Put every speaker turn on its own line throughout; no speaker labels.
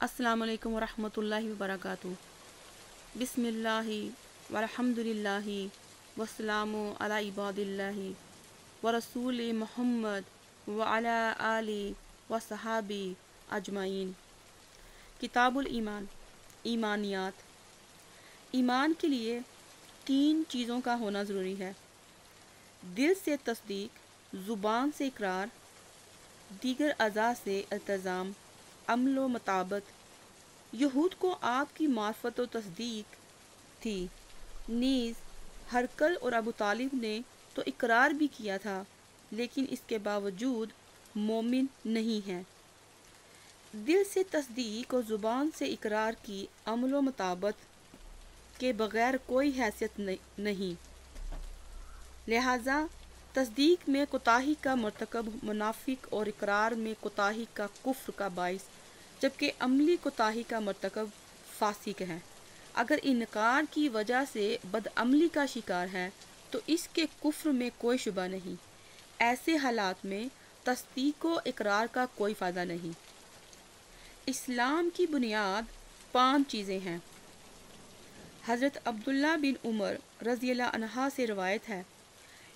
السلام علیکم ورحمۃ اللہ وبرکاتہ۔ بسم اللہ والحمدللہ والسلام علی عباد اللہ ورسول محمد وعلی آلہ وصحابہ اجمعین۔ کتاب الایمان، ایمانیات۔ ایمان کے لیے 3 چیزوں کا ہونا ضروری ہے: دل سے تصدیق، زبان سے اقرار، دیگر اعضاء سے التزام، عمل و مطابقت۔ یہود کو آپ کی معرفت و تصدیق تھی، نیز ہرقل اور ابو طالب نے تو اقرار بھی کیا تھا، لیکن اس کے باوجود مومن نہیں ہیں۔ دل سے تصدیق اور زبان سے اقرار کی عمل و مطابقت کے بغیر کوئی حیثیت نہیں، لہذا تصدیق میں کوتاہی کا مرتکب منافق اور اقرار میں کوتاہی کا کفر کا باعث، جبکہ عملی کوتاہی کا مرتکب فاسق ہے۔ اگر انکار کی وجہ سے بدعملی کا شکار ہے تو اس کے کفر میں کوئی شبہ نہیں۔ ایسے حالات میں تصدیق و اقرار کا کوئی فائدہ نہیں۔ اسلام کی بنیاد 5 چیزیں ہیں۔ حضرت عبداللہ بن عمر رضی اللہ عنہ سے روایت ہے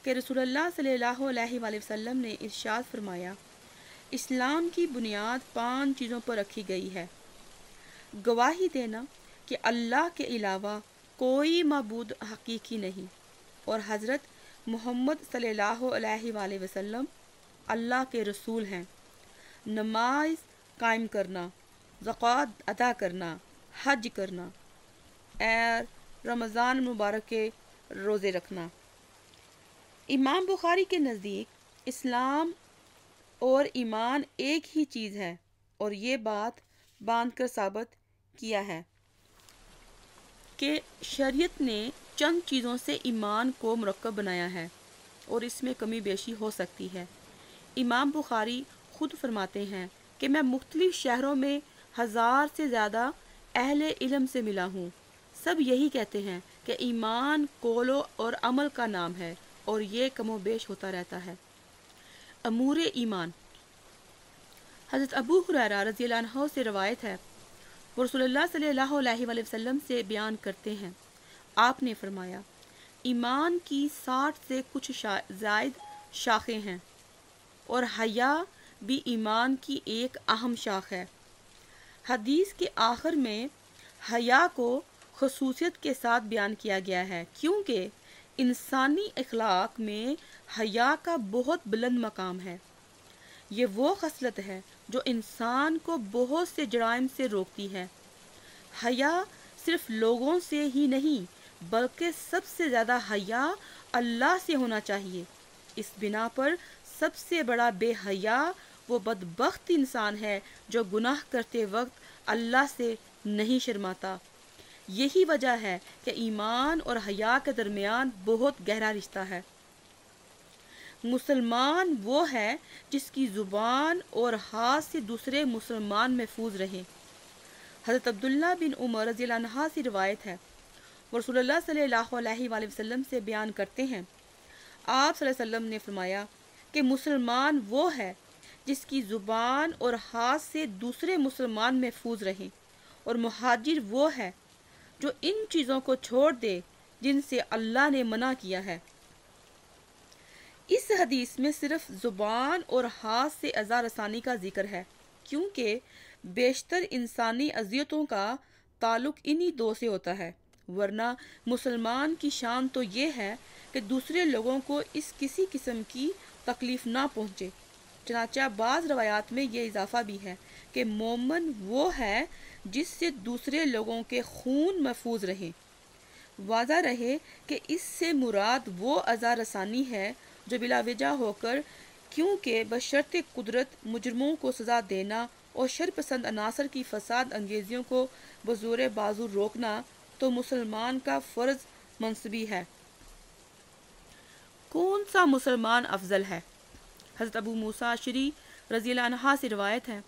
کہ رسول اللہ صلی اللہ علیہ وآلہ وسلم نے ارشاد فرمایا، اسلام کی بنیاد 5 چیزوں پر رکھی گئی ہے: گواہی دینا کہ اللہ کے علاوہ کوئی معبود حقیقی نہیں اور حضرت محمد صلی اللہ علیہ وآلہ وسلم اللہ کے رسول ہیں، نماز قائم کرنا، زکوٰۃ ادا کرنا، حج کرنا، اور رمضان مبارک کے روزے رکھنا۔ امام بخاری کے نزدیک اسلام اور ایمان ایک ہی چیز ہے، اور یہ بات باندھ کر ثابت کیا ہے کہ شریعت نے چند چیزوں سے ایمان کو مرکب بنایا ہے اور اس میں کمی بیشی ہو سکتی ہے۔ امام بخاری خود فرماتے ہیں کہ میں مختلف شہروں میں 1000 سے زیادہ اہل علم سے ملا ہوں، سب یہی کہتے ہیں کہ ایمان قول اور عمل کا نام ہے، اور یہ کم و بیش ہوتا رہتا ہے۔ امور ایمان۔ حضرت ابو ہریرہ رضی اللہ عنہ سے روایت ہے، وہ رسول اللہ صلی اللہ علیہ وآلہ وسلم سے بیان کرتے ہیں، آپ نے فرمایا، ایمان کی 60 سے کچھ زائد شاخیں ہیں، اور حیا بھی ایمان کی ایک اہم شاخ ہے۔ حدیث کے آخر میں حیا کو خصوصیت کے ساتھ بیان کیا گیا ہے، کیونکہ انسانی اخلاق میں حیا کا بہت بلند مقام ہے۔ یہ وہ خصلت ہے جو انسان کو بہت سے جرائم سے روکتی ہے۔ حیا صرف لوگوں سے ہی نہیں بلکہ سب سے زیادہ حیا اللہ سے ہونا چاہیے۔ اس بنا پر سب سے بڑا بے حیا وہ بدبخت انسان ہے جو گناہ کرتے وقت اللہ سے نہیں شرماتا۔ یہی وجہ ہے کہ ایمان اور حیا کے درمیان بہت گہرا رشتہ ہے۔ مسلمان وہ ہے جس کی زبان اور ہاتھ سے دوسرے مسلمان محفوظ رہیں۔ حضرت عبداللہ بن عمر رضی اللہ عنہ سے روایت ہے، وہ رسول اللہ صلی اللہ علیہ وآلہ وسلم سے بیان کرتے ہیں، آپ صلی اللہ علیہ وسلم نے فرمایا کہ مسلمان وہ ہے جس کی زبان اور ہاتھ سے دوسرے مسلمان محفوظ رہیں، اور مہاجر وہ ہے جو ان چیزوں کو چھوڑ دے جن سے اللہ نے منع کیا ہے۔ اس حدیث میں صرف زبان اور ہاتھ سے اذى رسانی کا ذکر ہے، کیونکہ بیشتر انسانی اذیتوں کا تعلق انہی 2 سے ہوتا ہے، ورنہ مسلمان کی شان تو یہ ہے کہ دوسرے لوگوں کو اس کسی قسم کی تکلیف نہ پہنچے۔ چنانچہ بعض روایات میں یہ اضافہ بھی ہے کہ مومن وہ ہے جس سے دوسرے لوگوں کے خون محفوظ رہیں۔ واضح رہے کہ اس سے مراد وہ اذى رسانی ہے جو بلا وجہ ہو کر، کیونکہ بشرط قدرت مجرموں کو سزا دینا اور شر پسند عناصر کی فساد انگیزیوں کو بزور بازو روکنا تو مسلمان کا فرض منصبی ہے۔ کون سا مسلمان افضل ہے؟ حضرت ابو موسیٰ اشعری رضی اللہ عنہ سے روایت ہے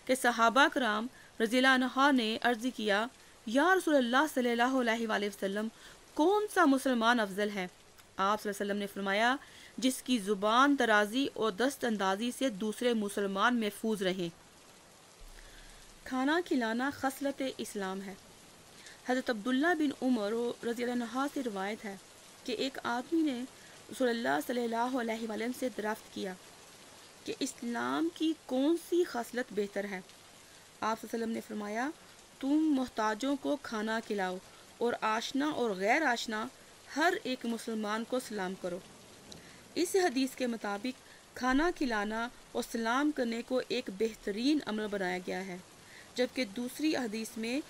کہ صحابہ کرام رضی اللہ عنہ نے عرض کیا، یا رسول اللہ صلی اللہ علیہ وآلہ وسلم، کون سا مسلمان افضل ہے؟ آپ صلی اللہ علیہ وسلم نے فرمایا، جس کی زبان درازی اور دست اندازی سے دوسرے مسلمان محفوظ رہیں۔ کھانا کھلانا خصلت اسلام ہے۔ حضرت عبداللہ بن عمر رضی اللہ عنہ سے روایت ہے کہ ایک آدمی نے رسول اللہ صلی اللہ علیہ وسلم سے دریافت کیا کہ اسلام کی کون سی خصلت بہتر ہے۔ آپ صلی اللہ علیہ وسلم نے فرمایا، تم محتاجوں کو کھانا کھلاؤ اور آشنا اور غیر آشنا ہر ایک مسلمان کو سلام کرو۔ اس حدیث کے مطابق کھانا کھلانا اور سلام کرنے کو ایک بہترین عمل بنایا گیا ہے، جبکہ دوسری حدیث میں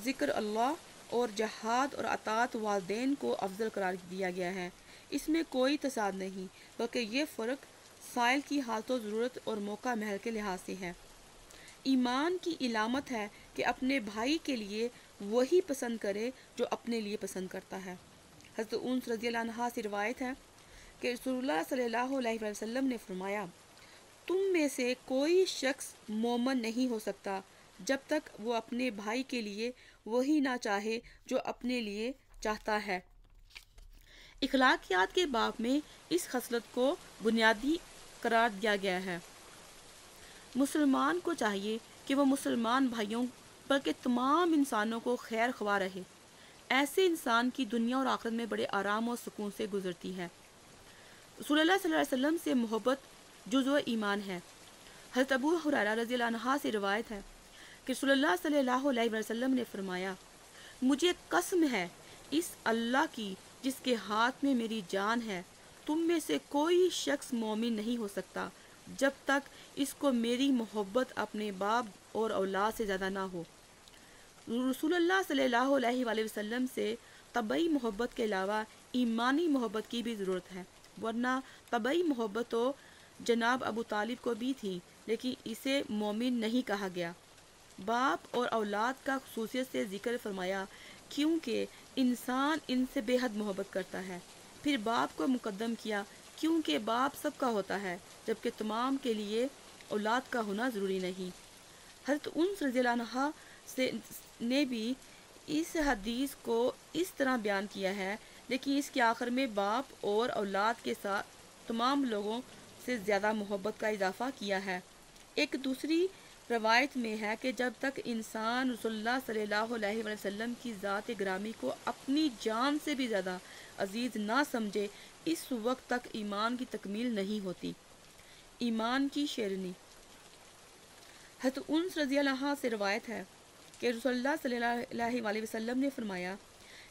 ذکر اللہ اور جہاد اور اطاعت والدین کو افضل قرار دیا گیا ہے۔ اس میں کوئی تضاد نہیں، بلکہ یہ فرق سائل کی حالت و ضرورت اور موقع محل کے لحاظ سے ہے۔ ایمان کی علامت ہے کہ اپنے بھائی کے لیے وہی پسند کرے جو اپنے لیے پسند کرتا ہے۔ حضرت انس رضی اللہ عنہ سے روایت ہے کہ رسول اللہ صلی اللہ علیہ وسلم نے فرمایا، تم میں سے کوئی شخص مومن نہیں ہو سکتا جب تک وہ اپنے بھائی کے لیے وہی نہ چاہے جو اپنے لیے چاہتا ہے۔ اخلاقیات کے باب میں اس خصلت کو بنیادی قرار دیا گیا ہے۔ مسلمان کو چاہیے کہ وہ مسلمان بھائیوں بلکہ تمام انسانوں کو خیر خواہ رہے۔ ایسے انسان کی دنیا اور آخرت میں بڑے آرام اور سکون سے گزرتی ہے۔ رسول اللہ صلی اللہ علیہ وسلم سے محبت جزو ایمان ہے۔ حضرت ابو ہریرہ رضی اللہ عنہ سے روایت ہے کہ رسول اللہ صلی اللہ علیہ وسلم نے فرمایا، مجھے قسم ہے اس اللہ کی جس کے ہاتھ میں میری جان ہے، تم میں سے کوئی شخص مومن نہیں ہو سکتا جب تک اس کو میری محبت اپنے باپ اور اولاد سے زیادہ نہ ہو۔ رسول اللہ صلی اللہ علیہ وآلہ وسلم سے طبعی محبت کے علاوہ ایمانی محبت کی بھی ضرورت ہے، ورنہ طبعی محبت تو جناب ابو طالب کو بھی تھی، لیکن اسے مومن نہیں کہا گیا۔ باپ اور اولاد کا خصوصیت سے ذکر فرمایا کیونکہ انسان ان سے بے حد محبت کرتا ہے۔ پھر باپ کو مقدم کیا کیونکہ باپ سب کا ہوتا ہے، جبکہ تمام کے لیے اولاد کا ہونا ضروری نہیں۔ حضرت انس رضی اللہ عنہ نے بھی اس حدیث کو اس طرح بیان کیا ہے، لیکن اس کے آخر میں باپ اور اولاد کے ساتھ تمام لوگوں سے زیادہ محبت کا اضافہ کیا ہے۔ ایک دوسری روایت میں ہے کہ جب تک انسان رسول اللہ صلی اللہ علیہ وسلم کی ذات گرامی کو اپنی جان سے بھی زیادہ عزیز نہ سمجھے، اس وقت تک ایمان کی تکمیل نہیں ہوتی۔ ایمان کی شیرنی۔ حضرت انس رضی اللہ عنہ سے روایت ہے کہ رسول اللہ صلی اللہ علیہ وسلم نے فرمایا،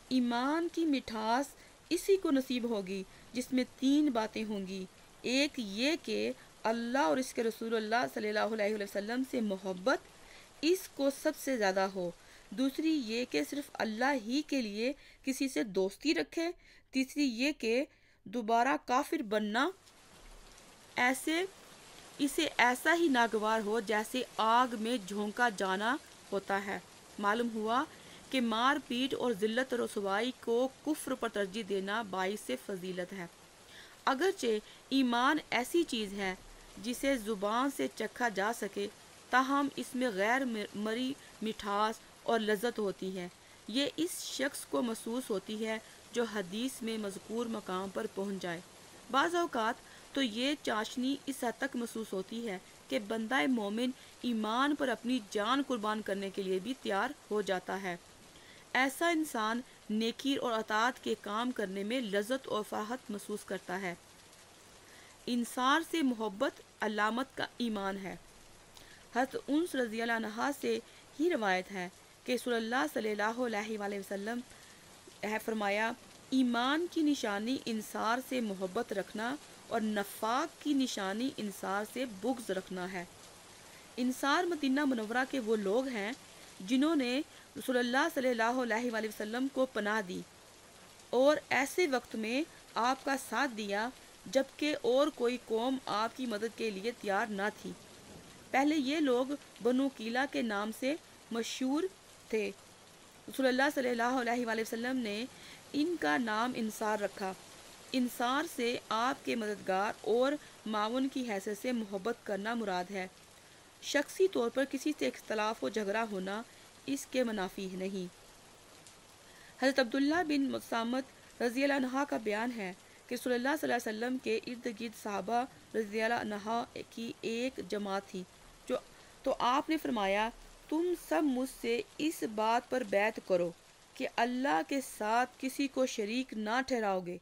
ایمان کی مٹھاس اسی کو نصیب ہوگی جس میں تین باتیں ہوں گی، ایک یہ کہ اللہ اور اس کے رسول اللہ صلی اللہ علیہ وسلم سے محبت اس کو سب سے زیادہ ہو، دوسری یہ کہ صرف اللہ ہی کے لیے کسی سے دوستی رکھے، تیسری یہ کہ دوبارہ کافر بننا اسے ایسا ہی ناگوار ہو جیسے آگ میں جھونکا جانا ہوتا ہے۔ معلوم ہوا کہ مار پیٹ اور ذلت و رسوائی کو کفر پر ترجیح دینا باعث فضیلت ہے۔ اگرچہ ایمان ایسی چیز ہے جسے زبان سے چکھا جا سکے، تاہم اس میں غیر مری مٹھاس اور لذت ہوتی ہے۔ یہ اس شخص کو محسوس ہوتی ہے جو حدیث میں مذکور مقام پر پہنچ جائے۔ بعض اوقات تو یہ چاشنی اس حد تک محسوس ہوتی ہے کہ بندہ مومن ایمان پر اپنی جان قربان کرنے کے لیے بھی تیار ہو جاتا ہے۔ ایسا انسان نیکی اور اطاعت کے کام کرنے میں لذت اور فرحت محسوس کرتا ہے۔ انصار سے محبت علامت کا ایمان ہے۔ حضرت انس رضی اللہ عنہ سے ہی روایت ہے کہ رسول اللہ صلی اللہ علیہ وآلہ وسلم نے فرمایا، ایمان کی نشانی انصار سے محبت رکھنا اور نفاق کی نشانی انصار سے بغض رکھنا ہے۔ انصار مدینہ منورہ کے وہ لوگ ہیں جنہوں نے رسول اللہ صلی اللہ علیہ وآلہ وسلم کو پناہ دی اور ایسے وقت میں آپ کا ساتھ دیا جبکہ اور کوئی قوم آپ کی مدد کے لیے تیار نہ تھی۔ پہلے یہ لوگ بنو قیلہ کے نام سے مشہور تھے۔ رسول اللہ صلی اللہ علیہ وآلہ وسلم نے ان کا نام انصار رکھا۔ انصار سے آپ کے مددگار اور معاون کی حیثیت سے محبت کرنا مراد ہے۔ شخصی طور پر کسی سے اختلاف و جھگڑا ہونا اس کے منافی نہیں۔ حضرت عبداللہ بن مسامت رضی اللہ عنہ کا بیان ہے کہ رسول اللہ صلی اللہ علیہ وسلم کے ارد گرد صحابہ رضی اللہ عنہ کی ایک جماعت تھی، تو آپ نے فرمایا، تم سب مجھ سے اس بات پر بیعت کرو کہ اللہ کے ساتھ کسی کو شریک نہ ٹھہراؤ گے،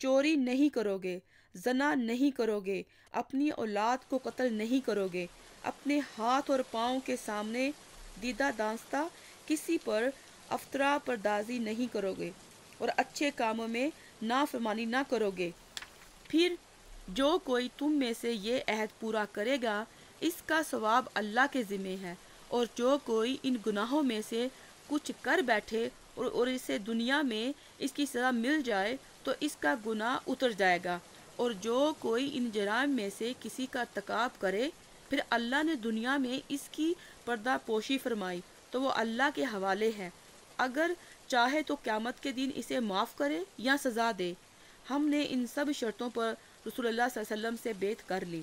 چوری نہیں کرو گے، زنا نہیں کرو گے، اپنی اولاد کو قتل نہیں کرو گے، اپنے ہاتھ اور پاؤں کے سامنے دیدہ دانستہ کسی پر افطرا پردازی نہیں کرو گے، اور اچھے کاموں میں نافرمانی نہ کرو گے۔ پھر جو کوئی تم میں سے یہ عہد پورا کرے گا اس کا ثواب اللہ کے ذمہ ہے، اور جو کوئی ان گناہوں میں سے کچھ کر بیٹھے اور اسے دنیا میں اس کی سزا مل جائے تو اس کا گناہ اتر جائے گا، اور جو کوئی ان جرائم میں سے کسی کا ارتکاب کرے پھر اللہ نے دنیا میں اس کی پردہ پوشی فرمائی تو وہ اللہ کے حوالے ہے، اگر چاہے تو قیامت کے دن اسے معاف کرے یا سزا دے۔ ہم نے ان سب شرطوں پر رسول اللہ صلی اللہ علیہ وسلم سے بیعت کر لی۔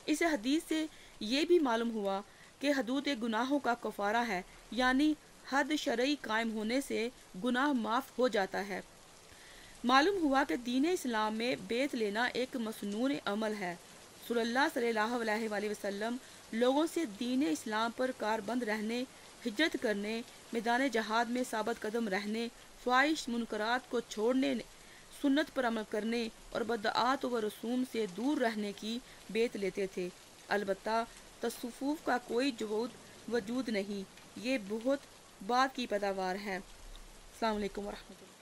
اس حدیث سے یہ بھی معلوم ہوا کہ حدود گناہوں کا کفارہ ہے، یعنی حد شرعی قائم ہونے سے گناہ معاف ہو جاتا ہے۔ معلوم ہوا کہ دین اسلام میں بیعت لینا ایک مسنون عمل ہے۔ رسول اللہ صلی اللہ علیہ وآلہ وسلم لوگوں سے دین اسلام پر کاربند رہنے، ہجرت کرنے، میدان جہاد میں ثابت قدم رہنے، فواحش منکرات کو چھوڑنے، سنت پر عمل کرنے اور بدعات و رسوم سے دور رہنے کی بیعت لیتے تھے۔ البتہ تصوف کا کوئی وجود نہیں، یہ بہت بعد کی پیداوار ہے۔ السلام علیکم ورحمۃ اللہ۔